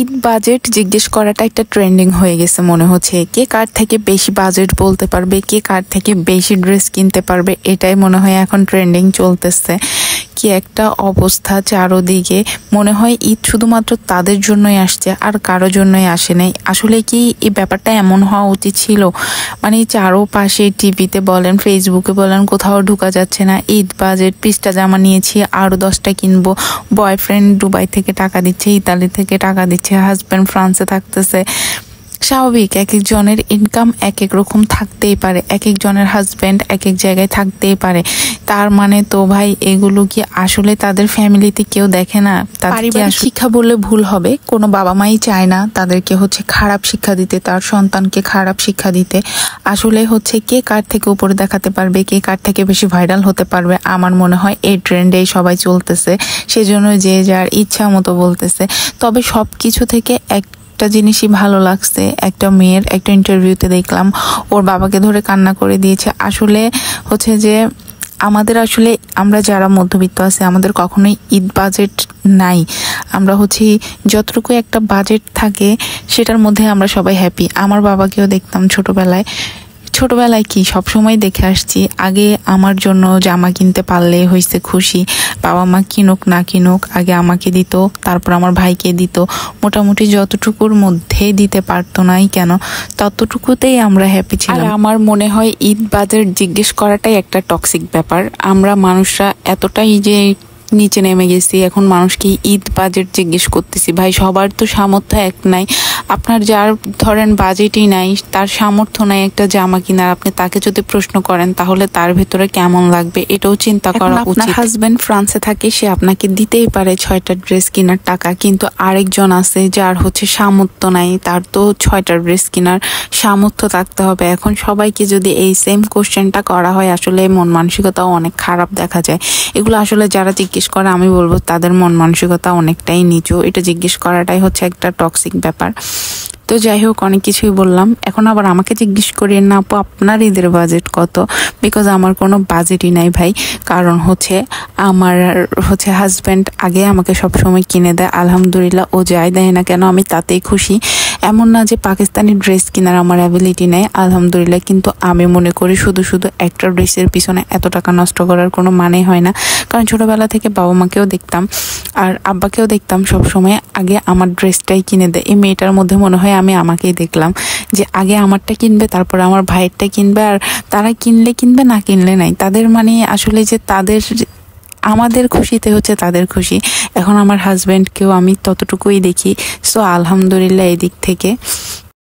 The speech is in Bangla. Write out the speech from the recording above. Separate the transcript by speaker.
Speaker 1: ঈদ বাজেট জিজ্ঞেস করাটা একটা ট্রেন্ডিং হয়ে গেছে মনে হচ্ছে। কে কার থেকে বেশি বাজেট বলতে পারবে, কে কার থেকে বেশি ড্রেস কিনতে পারবে, এটাই মনে হয় এখন ট্রেন্ডিং চলতেছে। কি একটা অবস্থা চারোদিকে, মনে হয় ঈদ শুধুমাত্র তাদের জন্যই আসছে আর কারো জন্যই আসে নাই। আসলে কি এই ব্যাপারটা এমন হওয়া উচিত ছিল? মানে চারোপাশে টিভিতে বলেন, ফেসবুকে বলেন, কোথাও ঢোকা যাচ্ছে না। ঈদ বাজেট, 20টা জামা নিয়েছি, আরো 10টা কিনবো। বয়ফ্রেন্ড দুবাই থেকে টাকা দিচ্ছে, ইতালি থেকে টাকা দিচ্ছে, হাজব্যান্ড ফ্রান্সে থাকতেছে। স্বাভাবিক, এক একজনের ইনকাম এক এক রকম থাকতেই পারে, এক একজনের হাজব্যান্ড এক এক জায়গায় থাকতেই পারে। তার মানে তো ভাই এগুলো কি আসলে তাদের ফ্যামিলিতে কেউ দেখে না? তাদেরকে শিক্ষা বললে ভুল হবে। কোনো বাবা মাই চায় না তাদেরকে খারাপ শিক্ষা দিতে, তার সন্তানকে খারাপ শিক্ষা দিতে। আসলে কে কার থেকে উপরে দেখাতে পারবে, কে কার থেকে বেশি ভাইরাল হতে পারবে, আমার মনে হয় এই ট্রেন্ডেই সবাই চলতেছে। সেজন্য যে যার ইচ্ছা মতো বলতেছে। তবে সবকিছু থেকে একটা জিনিসই ভালো লাগছে, একটা মেয়ের একটা ইন্টারভিউতে দেখলাম ওর বাবাকে ধরে কান্না করে দিয়েছে। আসলে যে আমরা যারা মধ্যবিত্ত আছে, আমাদের কখনোই ঈদ বাজেট নাই। আমরা যতটুকু একটা বাজেট থাকে সেটার মধ্যে আমরা সবাই হ্যাপি। আমার বাবাকেও দেখতাম ছোটবেলায় কি সবসময় দেখে আসছি, আগে আমার জন্য জামা কিনতে পারলে হয়েছে খুশি। বাবা মা কিনুক না কিনুক, আগে আমাকে দিত, তারপর আমার ভাইকে দিত। মোটামুটি যতটুকুর মধ্যে দিতে পারতো নাই কেন, ততটুকুতেই আমরা হ্যাপি ছিলাম। আমার মনে হয় ঈদ বাজেট জিজ্ঞেস করাটাই একটা টক্সিক ব্যাপার। আমরা মানুষরা এতটাই যে নিচে নেমে গেছি, এখন মানুষকে ঈদ বাজেট জিজ্ঞেস করতেছি। ভাই সবার তো সামর্থ্য এক নাই। আপনার যার ধরেন বাজেটই নাই, তার সামর্থ্য নাই একটা জামা কিনার, আপনি তাকে যদি প্রশ্ন করেন তাহলে তার ভেতরে কেমন লাগবে এটাও চিন্তা করা উচিত। আপনার হাজবেন্ড ফ্রান্সে থাকে, সে আপনাকে দিতেই পারে 6টা ড্রেস কেনার টাকা, কিন্তু আরেকজন আছে যার সামর্থ্য নাই, তার তো 6টা ড্রেস কেনার সামর্থ্য থাকতে হবে। এখন সবাইকে যদি এই সেম কোশ্চেনটা করা হয়, আসলে মন মানসিকতাও অনেক খারাপ দেখা যায়। এগুলো আসলে যারা জিজ্ঞেস করে, আমি বলবো তাদের মন মানসিকতা অনেকটাই নিচু। এটা জিজ্ঞেস করাটাই একটা টক্সিক ব্যাপার। তো যাই হোক, অনেক কিছুই বললাম। এখন আবার আমাকে জিজ্ঞেস করিয়েন না আপু আপনার ঈদের বাজেট কত, বিকজ আমার কোনো বাজেটই নাই ভাই। কারণ আমার হাজব্যান্ড আগে আমাকে সবসময় কিনে দেয়, আলহামদুলিল্লাহ। ও যাই দেয় না কেন আমি তাতেই খুশি। এমন না যে পাকিস্তানি ড্রেস কেনার আমার অ্যাবিলিটি নেই, আলহামদুলিল্লাহ। কিন্তু আমি মনে করি শুধু একটা ড্রেসের পিছনে এত টাকা নষ্ট করার কোনো মানে হয় না। কারণ ছোটবেলা থেকে বাবা মাকেও দেখতাম আর আব্বাকেও দেখতাম সবসময় আগে আমার ড্রেসটাই কিনে দেয়। এই মেয়েটার মধ্যে মনে হয় আমি আমাকেই দেখলাম যে আগে আমারটা কিনবে, তারপরে আমার ভাইয়েরটা কিনবে, আর তারা কিনলে কিনবে, না কিনলে নাই। তাদের আসলে আমাদের খুশিতে তাদের খুশি। এখন আমার হাজব্যান্ডকেও আমি ততটুকুই দেখি। সো আলহামদুলিল্লাহ এই দিক থেকে।